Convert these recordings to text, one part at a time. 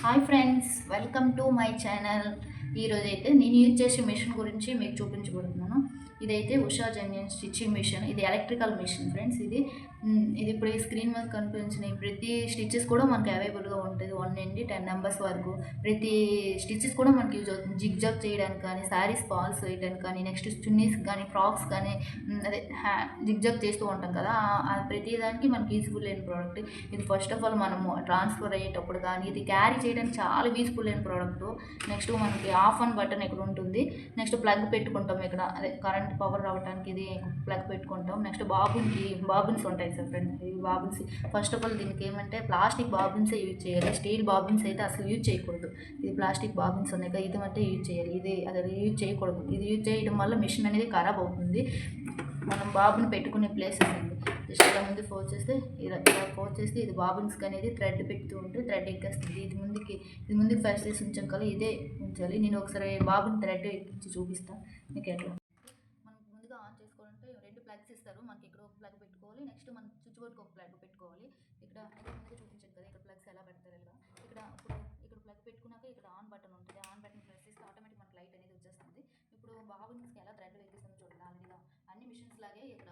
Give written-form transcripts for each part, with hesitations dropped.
Hi friends, welcome to my channel. ఈరోజైతే నేను use చేసే మిషన్ గురించి మీకు చూపించబోతున్నాను. ఇదైతే ఉషా జెన్యున్ స్టిచ్చింగ్ మిషన్. ఇది ఎలక్ట్రికల్ మిషన్ ఫ్రెండ్స్. ఇది ఇప్పుడు ఈ స్క్రీన్ మీద కనిపించిన ప్రతి స్టిచెస్ కూడా మనకి అవైలబుల్గా ఉంటుంది. 1 నుండి 10 నెంబర్స్ వరకు ప్రతి స్టిచెస్ కూడా మనకి యూజ్ అవుతుంది. జిగ్ జాగ్ చేయడానికి కానీ, శారీస్ ఫాల్స్ వేయడానికి కానీ, నెక్స్ట్ చున్నీస్ కానీ, ఫ్రాక్స్ కానీ, అదే జిగ్ జాగ్ చేస్తూ ఉంటాం కదా, ప్రతి దానికి మనకి యూజ్ఫుల్ అయిన ప్రోడక్ట్ ఇది. ఫస్ట్ ఆఫ్ ఆల్ మనము ట్రాన్స్ఫర్ అయ్యేటప్పుడు కానీ ఇది క్యారీ చేయడానికి చాలా యూజ్ఫుల్ అయిన ప్రోడక్ట్. నెక్స్ట్ మనకి ఆఫ్ ఆన్ బటన్ ఇక్కడ ఉంటుంది. నెక్స్ట్ ప్లగ్ పెట్టుకుంటాం ఇక్కడ, అదే కరెంట్ పవర్ రావడానికి ఇది ప్లగ్ పెట్టుకుంటాం. నెక్స్ట్ బాబిన్స్ ఉంటాయి సార్ ఫ్రెండ్స్. ఈ బాబిన్స్ ఫస్ట్ ఆఫ్ ఆల్ దీనికి ఏమంటే ప్లాస్టిక్ బాబిన్సే యూజ్ చేయాలి. స్టీల్ బాబిన్స్ అయితే అసలు యూజ్ చేయకూడదు. ఇది ప్లాస్టిక్ బాబిన్స్ ఉన్నాయి కదా, ఇది అంటే యూజ్ చేయాలి. ఇది అది యూజ్ చేయకూడదు. ఇది యూజ్ చేయడం వల్ల మిషన్ అనేది ఖరాబ్ అవుతుంది. మనం బాబుని పెట్టుకునే ప్లేసెస్ అండి. జస్ట్ ఇలా ముందు ఫోల్డ్ చేస్తే ఇలా ఫోల్డ్ చేస్తే ఇది బాబిన్స్కి అనేది థ్రెడ్ పెడుతూ ఉంటే థ్రెడ్ ఎక్కేస్తుంది. ఇది ముందుకి ఫస్ట్ చేసి ఉంచాం కదా, ఇదే ఉంచాలి. నేను ఒకసారి బాబుని థ్రెడ్ ఎక్కించి చూపిస్తాను మీకు ఎట్లా. మనం ముందుగా ఆన్ చేసుకోవాలంటే 2 ప్లగ్స్ ఇస్తారు. మనకి ఇక్కడ ఒక ప్లగ్ పెట్టుకోవాలి. నెక్స్ట్ మనం స్విచ్ బోర్డ్కి ఒక ప్లగ్ పెట్టుకోవాలి. ఇక్కడ ముందుగా చూపించాను కదా, ఇక్కడ ప్లగ్స్ ఎలా పెడతారు. ఇక్కడ ప్లగ్ పెట్టుకున్నాక ఇక్కడ ఆన్ బటన్ ఉంటుంది. ఆన్ బటన్ ప్రెస్ చేస్తే ఆటోమేటిక్ మనకి లైట్ అనేది వచ్చేస్తుంది. ఇప్పుడు బాబున్స్కి ఎలా థ్రెడ్ ఎక్కిస్తామో చూడండి. ఆల్రెడీగా అన్ని మిషన్స్ లాగే ఇక్కడ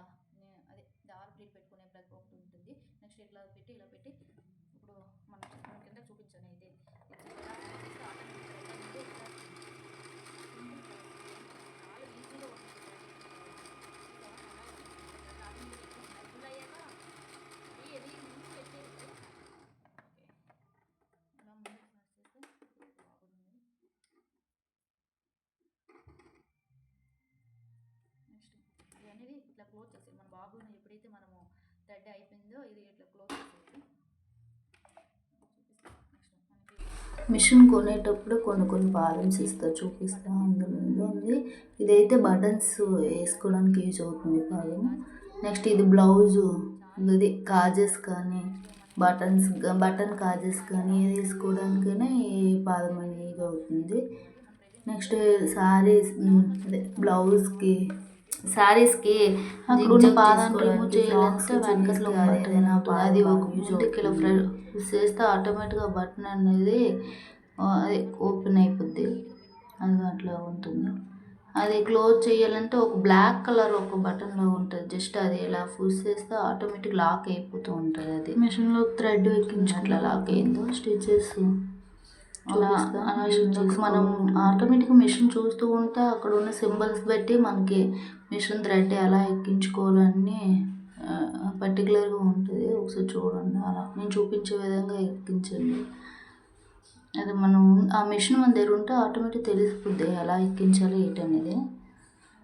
అదే దార్ ప్లేట్ పెట్టుకునే ప్లగ్ ఒకటి ఉంటుంది. నెక్స్ట్ ఇలా పెట్టి ఇప్పుడు మనం కింద చూపించాను. ఇదే అనేది ఇట్లా క్లోజ్ చేసేది. మన బాబుని ఎప్పుడైతే మనము థ్రెడ్ అయిపోయిందో ఇది ఇట్లా క్లోజ్ చేసేది. మిషన్ కొనేటప్పుడు కొన్ని బాలన్స్ ఇస్తారు, చూపిస్తా. అందులో ఉంది. ఇదైతే బటన్స్ వేసుకోవడానికి యూజ్ అవుతుంది పాదం. నెక్స్ట్ ఇది బ్లౌజు, ఇది కాజెస్ కానీ బటన్ కాజెస్ కానీ వేసుకోవడానికైనా ఈ పాదం అనేది యూజ్ అవుతుంది. నెక్స్ట్ శారీస్, అదే బ్లౌజ్కి శారీస్కి అక్కడ పాదం రిమూవ్ చేయాలంటే వెనకట్లో అది ఒక ముందుకి ఇలా ప్రెస్ చేస్తే ఆటోమేటిక్గా బటన్ అనేది అది ఓపెన్ అయిపోద్ది. అది అట్లా ఉంటుంది. అది క్లోజ్ చేయాలంటే ఒక బ్లాక్ కలర్ ఒక బటన్లో ఉంటుంది. జస్ట్ అది ఇలా పుష్ చేస్తే ఆటోమేటిక్ లాక్ అయిపోతూ ఉంటుంది. అది మిషన్లో థ్రెడ్ ఎక్కించి అట్లా లాక్ అయిందో స్టిచెస్ అలా మనం ఆటోమేటిక్గా మిషన్ చూస్తూ ఉంటే అక్కడ ఉన్న సింబల్స్ బట్టి మనకి మిషన్ థ్రెడ్ ఎలా ఎక్కించుకోవాలని పర్టికులర్గా ఉంటుంది. ఒకసారి చూడండి, అలా నేను చూపించే విధంగా ఎక్కించండి. అది మనం ఆ మిషన్ మన దగ్గర ఉంటే ఆటోమేటిక్ తెలిసిపోద్ది ఎలా ఎక్కించాలి ఏంటనేది.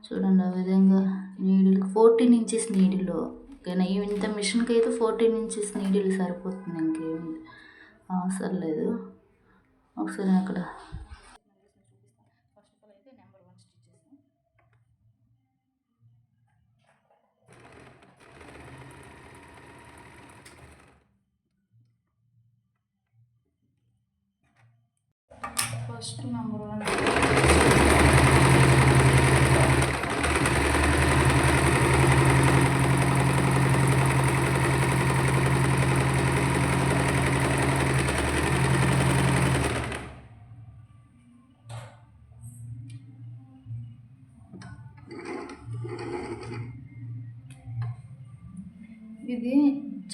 చూడండి ఆ విధంగా నీడిల్ 14 ఇంచెస్ నీడిల్. ఓకేనా, ఇంత మిషన్కి అయితే 14 ఇంచెస్ నీడిల్ సరిపోతుంది. ఇంకేమి అవసరం లేదు. ఒకసారి అక్కడ ఫస్ట్ ఆఫ్ ఆల్ అయితే నెంబర్ 1 స్టిచెస్. ఫస్ట్ నెంబర్ 1 ఇది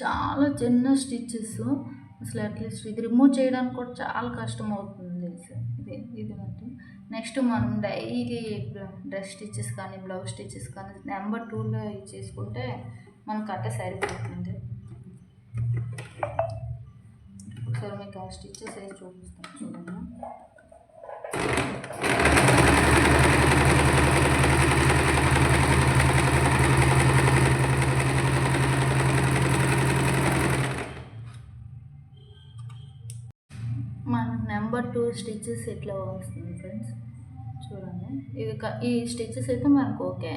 చాలా చిన్న స్టిచెస్. అసలు అట్లీస్ట్ ఇది రిమూవ్ చేయడానికి కూడా చాలా కష్టం అవుతుంది. ఇది అంటే నెక్స్ట్ మనం డైలీ డ్రెస్ స్టిచెస్ కానీ, బ్లౌజ్ స్టిచెస్ కానీ నెంబర్ 2లో చేసుకుంటే మనకు అట్టే సరిపోతుంది. ఒకసారి మీకు ఆ స్టిచెస్ వేసి చూపిస్తాను చూడండి. మన నెంబర్ 2 స్టిచెస్ ఎట్లా వస్తుంది ఫ్రెండ్స్ చూడండి. ఈ స్టిచెస్ అయితే మనకు ఓకే.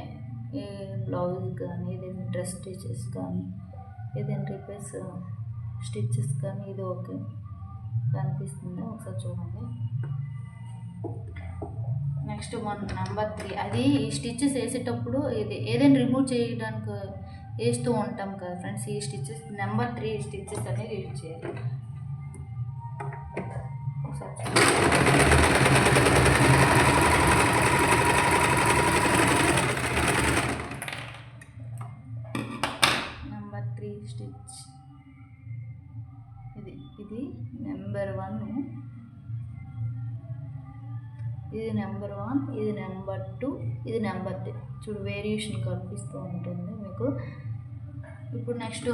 ఈ బ్లౌజ్ కానీ, ఏదైనా డ్రెస్ స్టిచెస్ కానీ, ఏదైనా రిపేర్స్ స్టిచెస్ కానీ ఇది ఓకే కనిపిస్తుంది. ఒకసారి చూడండి. నెక్స్ట్ మన నెంబర్ 3, అది ఈ స్టిచెస్ వేసేటప్పుడు ఏదైనా రిమూవ్ చేయడానికి వేస్తూ ఉంటాం కదా ఫ్రెండ్స్. ఈ స్టిచెస్ నెంబర్ 3 స్టిచెస్ అనేది యూజ్ చేయాలి. ఒకసారి నెంబర్ 3 స్టిచ్. ఇది నెంబర్ 1, ఇది నెంబర్ 1, ఇది నెంబర్ 2, ఇది నెంబర్ 3. చూడు వేరియేషన్ కనిపిస్తూ ఉంటుంది మీకు. ఇప్పుడు నెక్స్ట్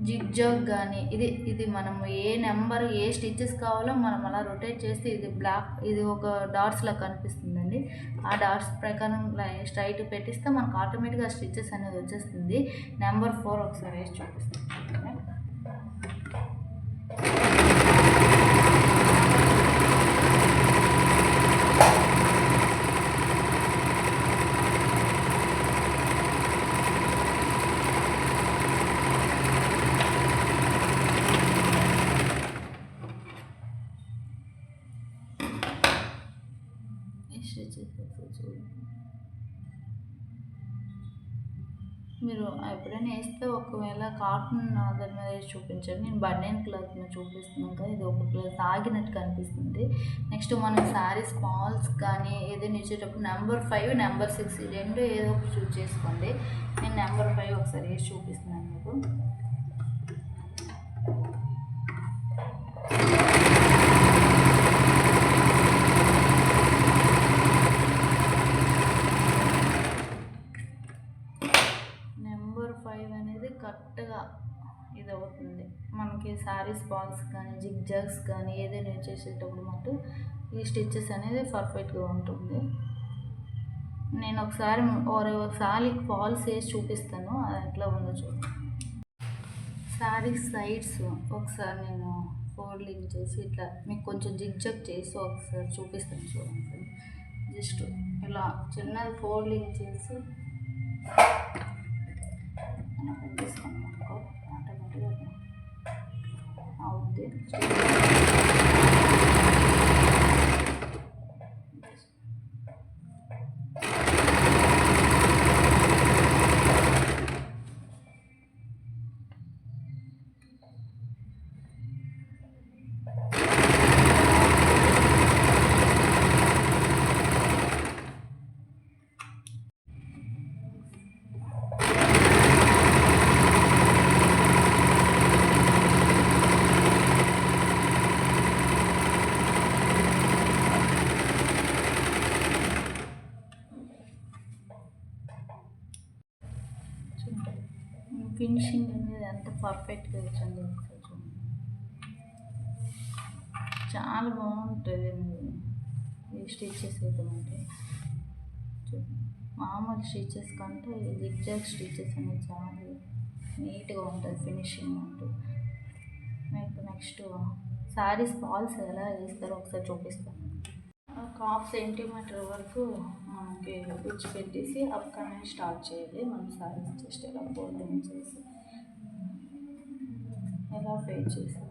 జిగ్జాగ్ కానీ ఇది మనం ఏ నెంబర్ ఏ స్టిచ్చెస్ కావాలో మనం అలా రొటేట్ చేస్తే ఇది ఇది ఒక డాట్స్లా కనిపిస్తుందండి. ఆ డాట్స్ ప్రకారం స్ట్రైట్ పెట్టిస్తే మనకు ఆటోమేటిక్గా స్టిచ్చెస్ అనేది వచ్చేస్తుంది. నెంబర్ 4 ఒకసారి వేసి చూపిస్తాను. మీరు ఎప్పుడైనా వేస్తే ఒకవేళ కాటన్ దాని మీద వేసి చూపించండి. నేను బనియన్ క్లాత్ మీద చూపిస్తున్నాను కదా, ఇది ఒక క్లాత్ ఆగినట్టు కనిపిస్తుంది. నెక్స్ట్ మనం శారీస్ ఫాల్స్ కానీ ఏదైనా ఇచ్చేటప్పుడు నెంబర్ 5, నెంబర్ 6 ఈ రెండు ఏదో ఒకటి చూస్ చేసుకోండి. నేను నెంబర్ 5 ఒకసారి వేసి చూపిస్తున్నాను మీకు. కరెక్ట్గా ఇది అవుతుంది మనకి. శారీస్ బాల్స్ కానీ జిగ్జాగ్స్ కానీ ఏదైనా చేసేటప్పుడు మాత్రం ఈ స్టిచ్చెస్ అనేది పర్ఫెక్ట్గా ఉంటుంది. నేను ఒకసారి ఫాల్స్ వేసి చూపిస్తాను, అది ఎట్లా ఉందో చూడండి. శారీ సైడ్స్ ఒకసారి నేను ఫోల్డింగ్ చేసి ఇట్లా మీకు కొంచెం జిగ్జాగ్ చేసి ఒకసారి చూపిస్తాను చూడండి. జస్ట్ ఇలా చిన్నది ఫోల్డింగ్ చేసి తీసుకున్నాం ఆటోమేటిక్గా అవుద్ది. ఫినిషింగ్ అనేది ఎంత పర్ఫెక్ట్గా వచ్చింది ఒకసారి చూడండి. చాలా బాగుంటుంది ఈ స్టిచెస్ అయితే అంటే మామూలు స్టిచెస్ కంటే ఈ జిగ్జాగ్ స్టిచెస్ అనేది చాలా నీట్గా ఉంటుంది ఫినిషింగ్ అంటూ. మీకు నెక్స్ట్ శారీస్ ఫాల్స్ ఎలా వేస్తారో ఒకసారి చూపిస్తాను. 1/2 సెంటీమీటర్ వరకు మనకి కుచ్చి పెట్టేసి అక్కడ స్టార్ట్ చేయాలి. మనం శారీస్ జస్ట్ ఎలా ఫోల్డింగ్ చేసి ఎలా ఫేస్ చేసాం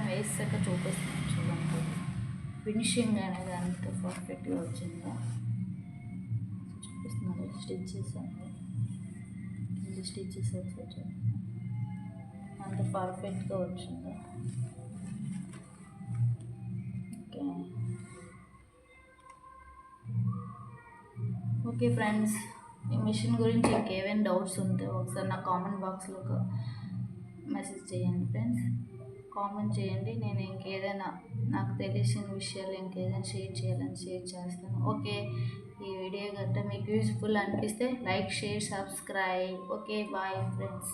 వేసాక చూపిస్తాను చూడండి. ఫినిషింగ్ అనేది అంత పర్ఫెక్ట్గా వచ్చిందా చూపిస్తున్నాను. స్టిచ్చెస్ అనేది స్టిచ్చెస్ వచ్చి అంత పర్ఫెక్ట్గా వచ్చిందా. ఓకే ఫ్రెండ్స్, ఈ మిషన్ గురించి ఇంకేమైనా డౌట్స్ ఉంటే ఒకసారి నా కామెంట్ బాక్స్లో మెసేజ్ చేయండి ఫ్రెండ్స్. కామెంట్ చేయండి. నేను ఇంకేదైనా నాకు తెలిసిన విషయాలు ఇంకేదైనా షేర్ చేయాలని షేర్ చేస్తాను. ఓకే, ఈ వీడియో గట్రా మీకు యూస్ఫుల్ అనిపిస్తే like, share, subscribe. Okay, bye friends.